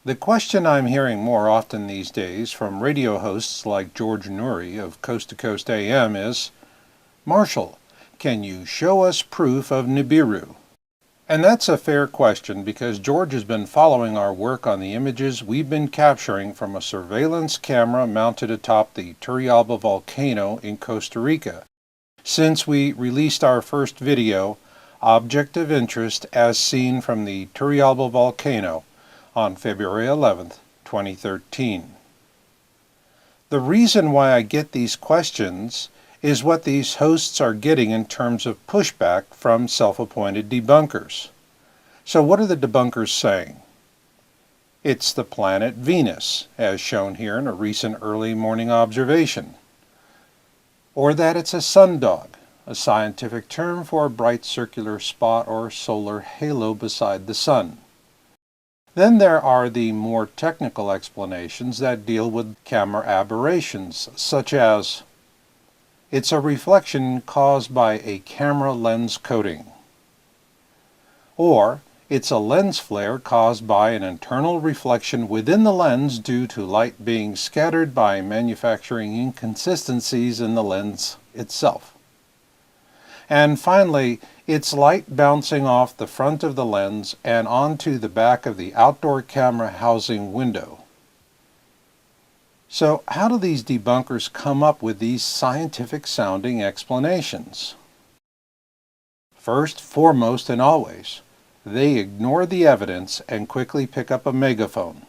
The question I'm hearing more often these days from radio hosts like George Noory of Coast to Coast AM is, Marshall, can you show us proof of Nibiru? And that's a fair question because George has been following our work on the images we've been capturing from a surveillance camera mounted atop the Turrialba volcano in Costa Rica since we released our first video, Object of Interest as Seen from the Turrialba volcano, on February 11th, 2013. The reason why I get these questions is what these hosts are getting in terms of pushback from self-appointed debunkers. So what are the debunkers saying? It's the planet Venus, as shown here in a recent early morning observation. Or that it's a sundog, a scientific term for a bright circular spot or solar halo beside the sun. Then there are the more technical explanations that deal with camera aberrations, such as, it's a reflection caused by a camera lens coating. Or, it's a lens flare caused by an internal reflection within the lens due to light being scattered by manufacturing inconsistencies in the lens itself. And finally, it's light bouncing off the front of the lens and onto the back of the outdoor camera housing window. So how do these debunkers come up with these scientific-sounding explanations? First, foremost, and always, they ignore the evidence and quickly pick up a megaphone.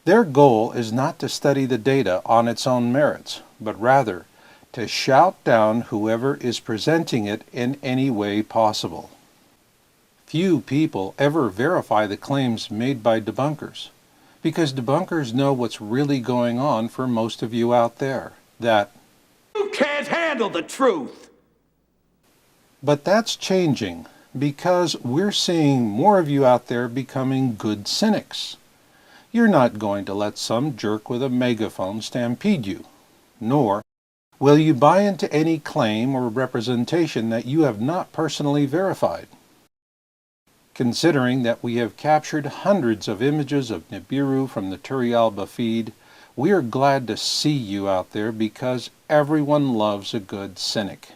Their goal is not to study the data on its own merits, but rather to shout down whoever is presenting it in any way possible. Few people ever verify the claims made by debunkers, because debunkers know what's really going on for most of you out there, that you can't handle the truth. But that's changing, because we're seeing more of you out there becoming good cynics. You're not going to let some jerk with a megaphone stampede you, nor will you buy into any claim or representation that you have not personally verified. Considering that we have captured hundreds of images of Nibiru from the Turrialba feed, we are glad to see you out there because everyone loves a good cynic.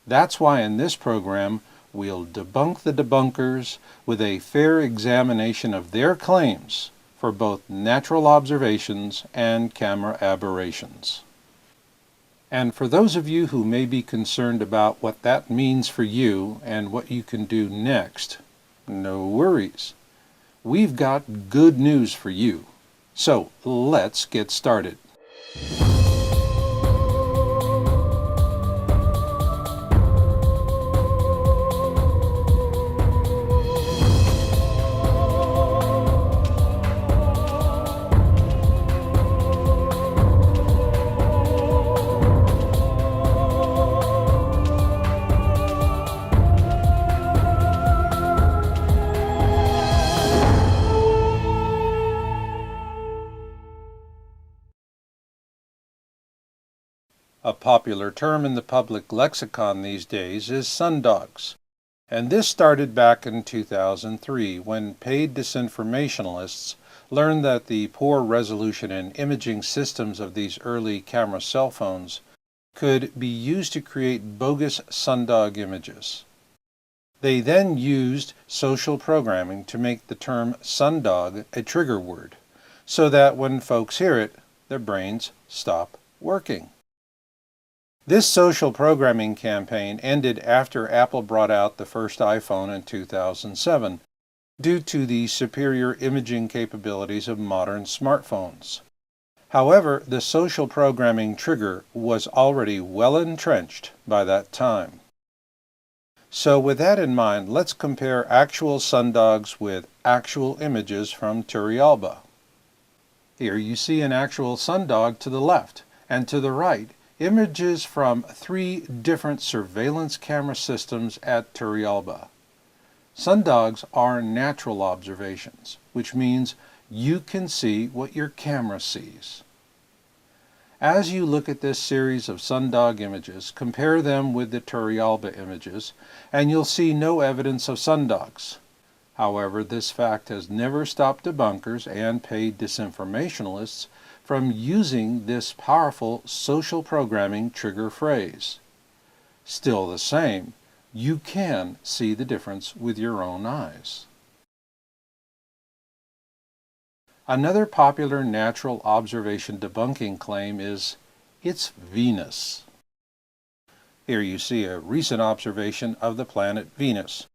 That's why in this program we'll debunk the debunkers with a fair examination of their claims for both natural observations and camera aberrations. And for those of you who may be concerned about what that means for you and what you can do next, no worries. We've got good news for you. So let's get started. A popular term in the public lexicon these days is sundogs, and this started back in 2003 when paid disinformationalists learned that the poor resolution and imaging systems of these early camera cell phones could be used to create bogus sundog images. They then used social programming to make the term sundog a trigger word, so that when folks hear it, their brains stop working. This social programming campaign ended after Apple brought out the first iPhone in 2007, due to the superior imaging capabilities of modern smartphones. However, the social programming trigger was already well entrenched by that time. So with that in mind, let's compare actual sundogs with actual images from Turrialba. Here you see an actual sundog to the left, and to the right, images from 3 different surveillance camera systems at Turrialba. Sundogs are natural observations, which means you can see what your camera sees. As you look at this series of sundog images, compare them with the Turrialba images, and you'll see no evidence of sundogs. However, this fact has never stopped debunkers and paid disinformationalists from using this powerful social programming trigger phrase. Still the same, you can see the difference with your own eyes. Another popular natural observation debunking claim is, it's Venus. Here you see a recent observation of the planet Venus.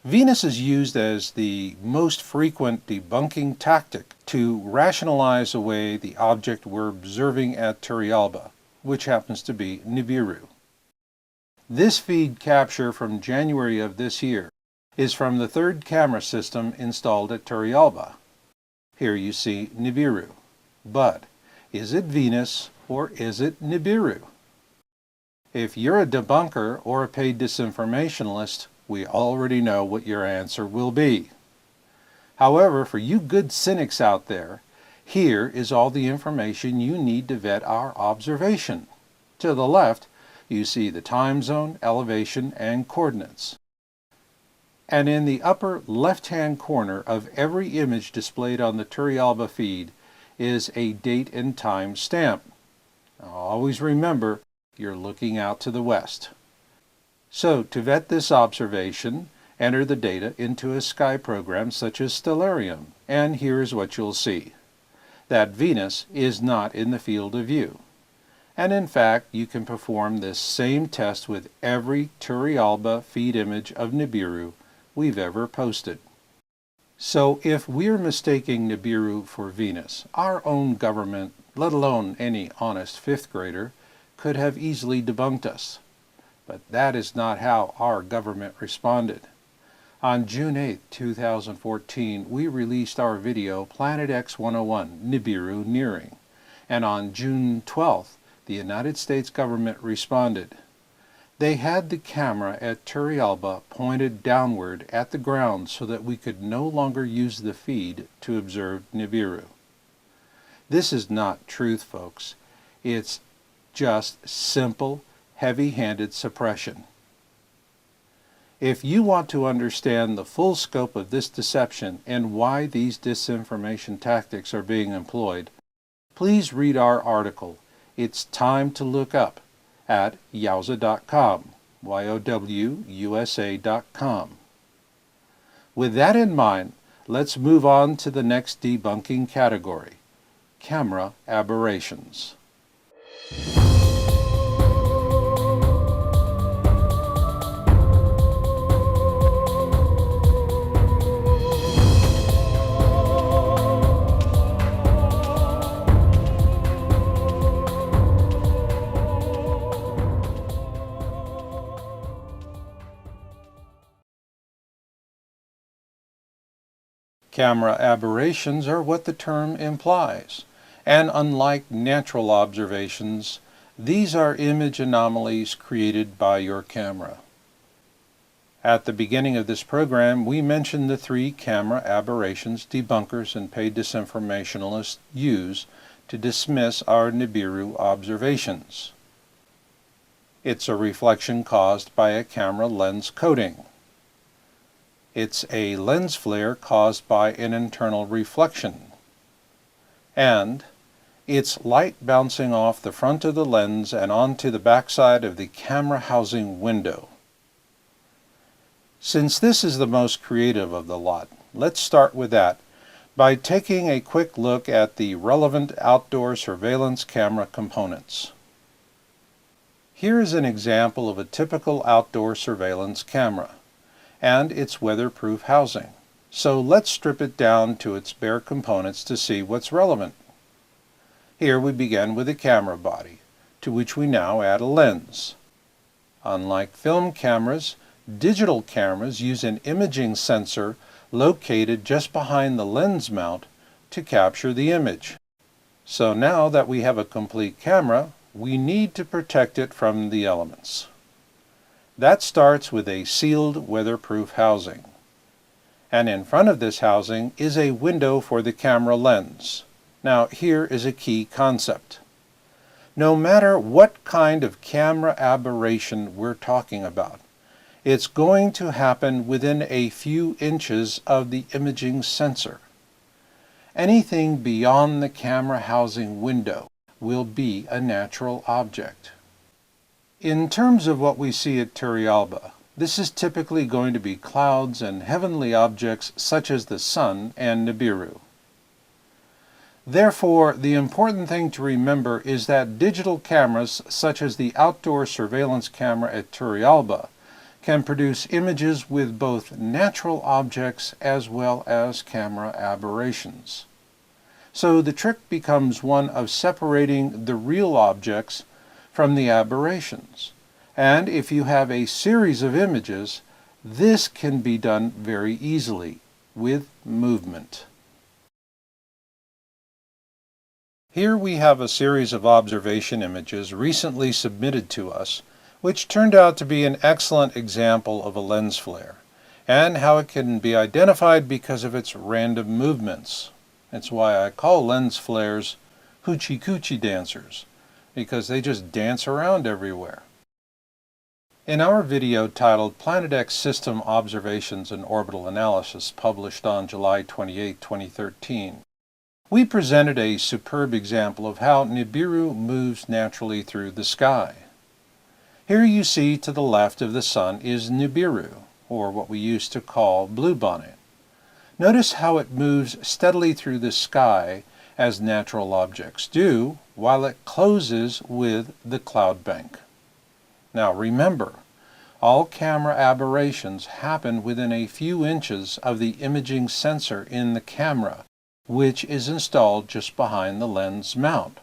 Venus is used as the most frequent debunking tactic to rationalize away the object we're observing at Turrialba, which happens to be Nibiru. This feed capture from January of this year is from the third camera system installed at Turrialba. Here you see Nibiru. But is it Venus or is it Nibiru? If you're a debunker or a paid disinformationalist, we already know what your answer will be. However, for you good cynics out there, here is all the information you need to vet our observation. To the left, you see the time zone, elevation, and coordinates. And in the upper left-hand corner of every image displayed on the Turrialba feed is a date and time stamp. Now, always remember, you're looking out to the west. So, to vet this observation, enter the data into a sky program such as Stellarium, and here is what you'll see. That Venus is not in the field of view. And in fact, you can perform this same test with every Turrialba feed image of Nibiru we've ever posted. So if we're mistaking Nibiru for Venus, our own government, let alone any honest fifth grader, could have easily debunked us. But that is not how our government responded. On June 8, 2014, we released our video Planet X 101, Nibiru Nearing. And on June 12th, the United States government responded. They had the camera at Turrialba pointed downward at the ground so that we could no longer use the feed to observe Nibiru. This is not truth, folks. It's just simple, heavy-handed suppression. If you want to understand the full scope of this deception and why these disinformation tactics are being employed, please read our article, It's Time to Look Up, at yowza.com, YOWUSA.com. With that in mind, let's move on to the next debunking category, camera aberrations. Camera aberrations are what the term implies, and unlike natural observations, these are image anomalies created by your camera. At the beginning of this program, we mentioned the three camera aberrations debunkers and paid disinformationalists use to dismiss our Nibiru observations. It's a reflection caused by a camera lens coating. It's a lens flare caused by an internal reflection. And it's light bouncing off the front of the lens and onto the backside of the camera housing window. Since this is the most creative of the lot, let's start with that by taking a quick look at the relevant outdoor surveillance camera components. Here is an example of a typical outdoor surveillance camera and its weatherproof housing. So let's strip it down to its bare components to see what's relevant. Here we begin with a camera body, to which we now add a lens. Unlike film cameras, digital cameras use an imaging sensor located just behind the lens mount to capture the image. So now that we have a complete camera, we need to protect it from the elements. That starts with a sealed weatherproof housing. And in front of this housing is a window for the camera lens. Now here is a key concept. No matter what kind of camera aberration we're talking about, It's going to happen within a few inches of the imaging sensor. Anything beyond the camera housing window will be a natural object. In terms of what we see at Turrialba, this is typically going to be clouds and heavenly objects such as the sun and Nibiru. Therefore, the important thing to remember is that digital cameras such as the outdoor surveillance camera at Turrialba can produce images with both natural objects as well as camera aberrations. So the trick becomes one of separating the real objects from the aberrations. And if you have a series of images, this can be done very easily with movement. Here we have a series of observation images recently submitted to us, which turned out to be an excellent example of a lens flare, and how it can be identified because of its random movements. That's why I call lens flares hoochie coochie dancers, because they just dance around everywhere. In our video titled Planet X System Observations and Orbital Analysis, published on July 28, 2013, we presented a superb example of how Nibiru moves naturally through the sky. Here you see to the left of the sun is Nibiru, or what we used to call bluebonnet. Notice how it moves steadily through the sky as natural objects do, while it closes with the cloud bank. Now remember, all camera aberrations happen within a few inches of the imaging sensor in the camera, which is installed just behind the lens mount.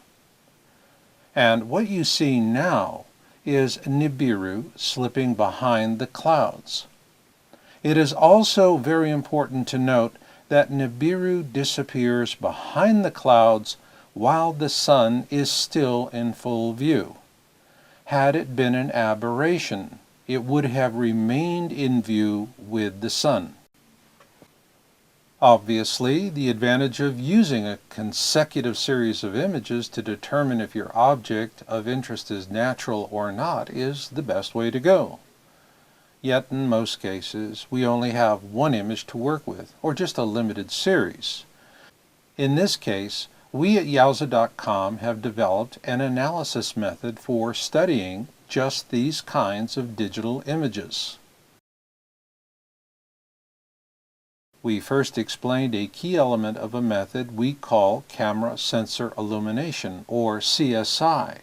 And what you see now is Nibiru slipping behind the clouds. It is also very important to note that Nibiru disappears behind the clouds while the sun is still in full view. Had it been an aberration, it would have remained in view with the sun. Obviously, the advantage of using a consecutive series of images to determine if your object of interest is natural or not is the best way to go. Yet in most cases, we only have one image to work with, or just a limited series. In this case, we at Yowza.com have developed an analysis method for studying just these kinds of digital images. We first explained a key element of a method we call camera sensor illumination, or CSI,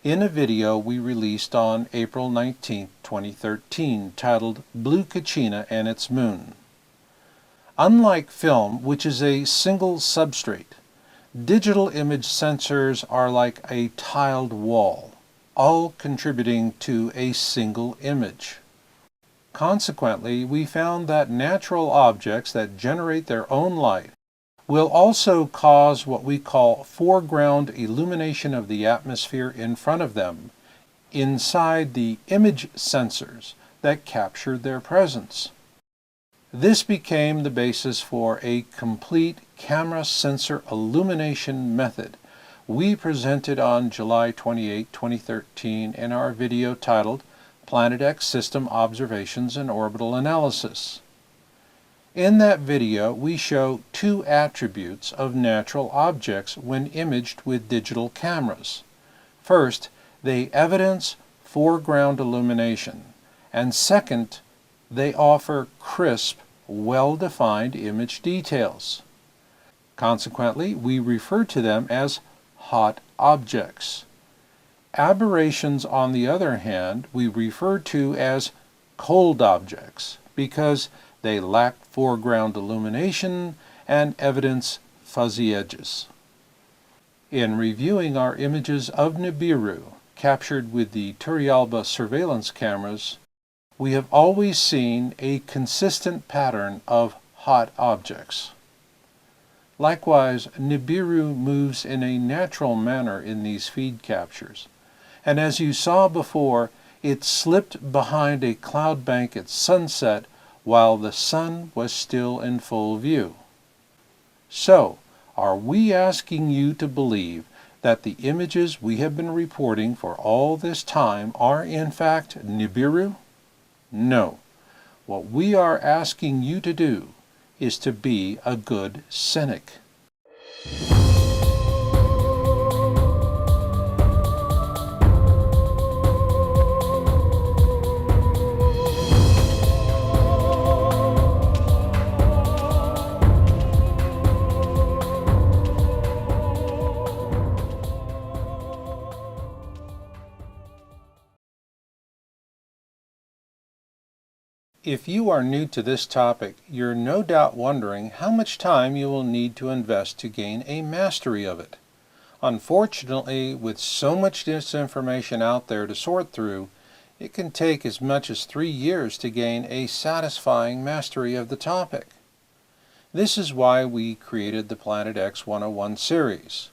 in a video we released on April 19, 2013, titled Blue Kachina and Its Moon. Unlike film, which is a single substrate, digital image sensors are like a tiled wall, all contributing to a single image. Consequently, we found that natural objects that generate their own light will also cause what we call foreground illumination of the atmosphere in front of them, inside the image sensors that capture their presence. This became the basis for a complete camera sensor illumination method we presented on July 28, 2013 in our video titled Planet X System Observations and Orbital Analysis. In that video, we show two attributes of natural objects when imaged with digital cameras. First, they evidence foreground illumination, and second, they offer crisp, well-defined image details. Consequently, we refer to them as hot objects. Aberrations, on the other hand, we refer to as cold objects because they lack foreground illumination and evidence fuzzy edges. In reviewing our images of Nibiru captured with the Turrialba surveillance cameras, we have always seen a consistent pattern of hot objects. Likewise, Nibiru moves in a natural manner in these feed captures, and as you saw before, it slipped behind a cloud bank at sunset while the sun was still in full view. So, are we asking you to believe that the images we have been reporting for all this time are in fact Nibiru? No. What we are asking you to do is to be a good cynic. If you are new to this topic, you're no doubt wondering how much time you will need to invest to gain a mastery of it. Unfortunately, with so much disinformation out there to sort through, it can take as much as 3 years to gain a satisfying mastery of the topic. This is why we created the Planet X 101 series.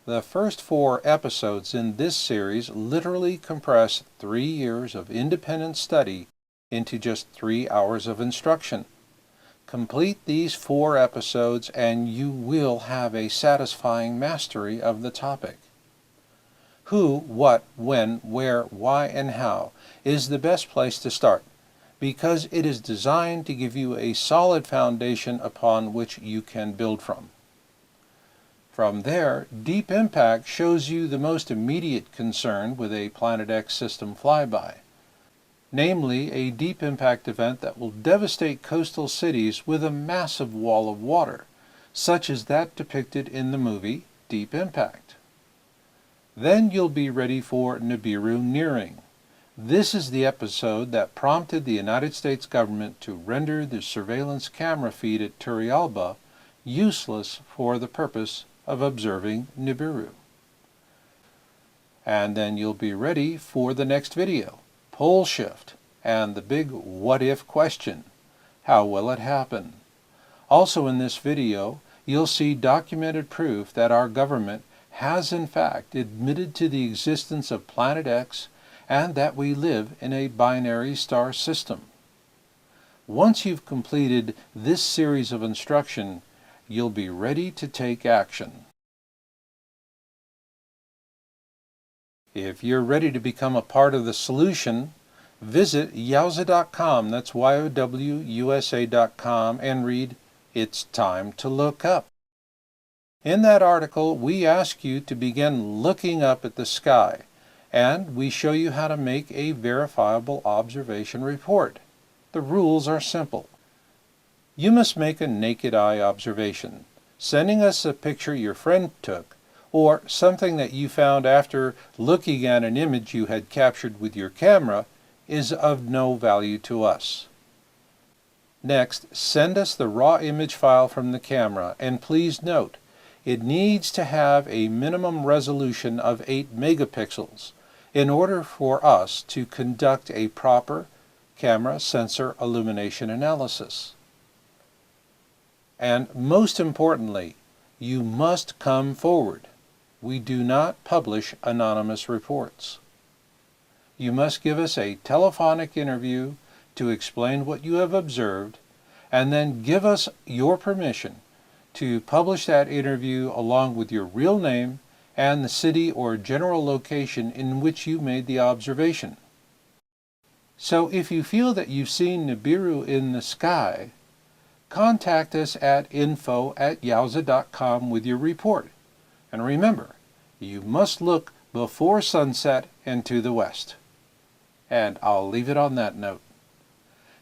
The first 4 episodes in this series literally compress 3 years of independent study into just 3 hours of instruction. Complete these 4 episodes and you will have a satisfying mastery of the topic. Who, what, when, where, why, and how is the best place to start, because it is designed to give you a solid foundation upon which you can build from. From there, Deep Impact shows you the most immediate concern with a Planet X system flyby, namely a deep impact event that will devastate coastal cities with a massive wall of water, such as that depicted in the movie Deep Impact. Then you'll be ready for Nibiru nearing. This is the episode that prompted the United States government to render the surveillance camera feed at Turrialba useless for the purpose of observing Nibiru. And then you'll be ready for the next video, Pole shift, and the big what-if question, how will it happen? Also in this video, you'll see documented proof that our government has in fact admitted to the existence of Planet X and that we live in a binary star system. Once you've completed this series of instruction, you'll be ready to take action. If you're ready to become a part of the solution, visit yowza.com, that's YOWUSA.com, and read It's Time to Look Up. In that article, we ask you to begin looking up at the sky, and we show you how to make a verifiable observation report. The rules are simple. You must make a naked eye observation, sending us a picture your friend took, or something that you found after looking at an image you had captured with your camera is of no value to us. Next, send us the raw image file from the camera, and please note, it needs to have a minimum resolution of 8 megapixels in order for us to conduct a proper camera sensor illumination analysis. And most importantly, you must come forward. We do not publish anonymous reports. You must give us a telephonic interview to explain what you have observed, and then give us your permission to publish that interview along with your real name and the city or general location in which you made the observation. So if you feel that you've seen Nibiru in the sky, contact us at info@yowza.com with your report. And remember, you must look before sunset and to the west. And I'll leave it on that note.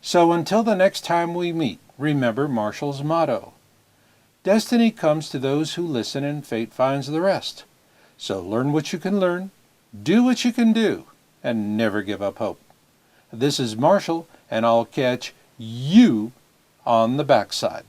So until the next time we meet, remember Marshall's motto: destiny comes to those who listen and fate finds the rest. So learn what you can learn, do what you can do, and never give up hope. This is Marshall, and I'll catch you on the backside.